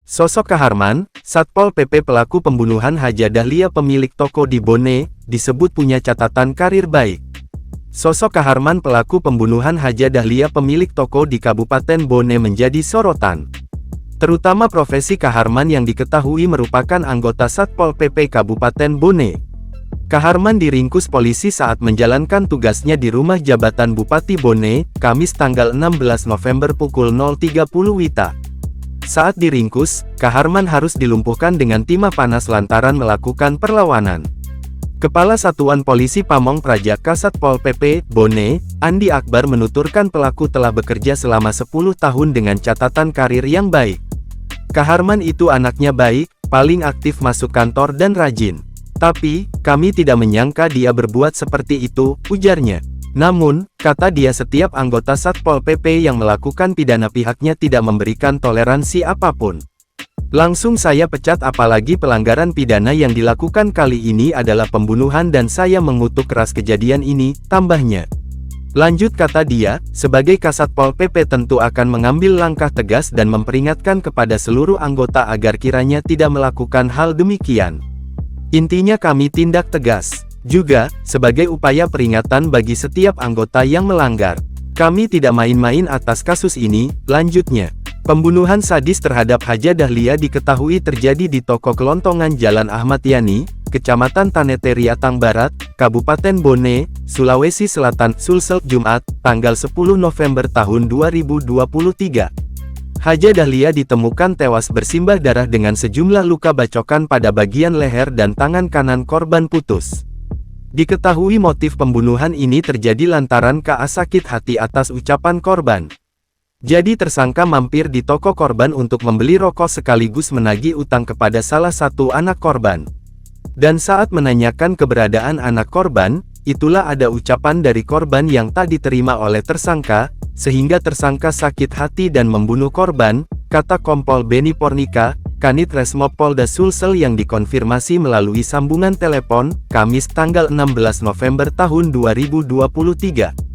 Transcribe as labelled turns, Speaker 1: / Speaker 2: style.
Speaker 1: Sosok Kaharman, Satpol PP pelaku pembunuhan Haja Dahlia pemilik toko di Bone, disebut punya catatan karir baik. Sosok Kaharman pelaku pembunuhan Haja Dahlia pemilik toko di Kabupaten Bone menjadi sorotan. Terutama profesi Kaharman yang diketahui merupakan anggota Satpol PP Kabupaten Bone. Kaharman diringkus polisi saat menjalankan tugasnya di rumah jabatan Bupati Bone, Kamis tanggal 16 November pukul 0.30 WITA. Saat diringkus, Kaharman harus dilumpuhkan dengan timah panas lantaran melakukan perlawanan. Kepala Satuan Polisi Pamong Praja Satpol PP, Bone, Andi Akbar menuturkan pelaku telah bekerja selama 10 tahun dengan catatan karir yang baik. Kaharman itu anaknya baik, paling aktif masuk kantor dan rajin. Tapi, kami tidak menyangka dia berbuat seperti itu, ujarnya. Namun, kata dia setiap anggota Satpol PP yang melakukan pidana pihaknya tidak memberikan toleransi apapun. Langsung saya pecat apalagi pelanggaran pidana yang dilakukan kali ini adalah pembunuhan dan saya mengutuk keras kejadian ini, tambahnya. Lanjut kata dia, sebagai Kasatpol PP tentu akan mengambil langkah tegas dan memperingatkan kepada seluruh anggota agar kiranya tidak melakukan hal demikian. Intinya kami tindak tegas. Juga, sebagai upaya peringatan bagi setiap anggota yang melanggar. Kami tidak main-main atas kasus ini, lanjutnya. Pembunuhan sadis terhadap Haja Dahlia diketahui terjadi di toko kelontongan Jalan Ahmad Yani, Kecamatan Tanete Riatang Barat, Kabupaten Bone, Sulawesi Selatan, Sulsel, Jumat, tanggal 10 November tahun 2023. Haja Dahlia ditemukan tewas bersimbah darah dengan sejumlah luka bacokan pada bagian leher dan tangan kanan korban putus. Diketahui motif pembunuhan ini terjadi lantaran Ka sakit hati atas ucapan korban. Jadi tersangka mampir di toko korban untuk membeli rokok sekaligus menagih utang kepada salah satu anak korban. Dan saat menanyakan keberadaan anak korban, itulah ada ucapan dari korban yang tak diterima oleh tersangka, sehingga tersangka sakit hati dan membunuh korban, kata Kompol Beni Pornika, Kanit Resmob Polda Sulsel yang dikonfirmasi melalui sambungan telepon, Kamis tanggal 16 November tahun 2023.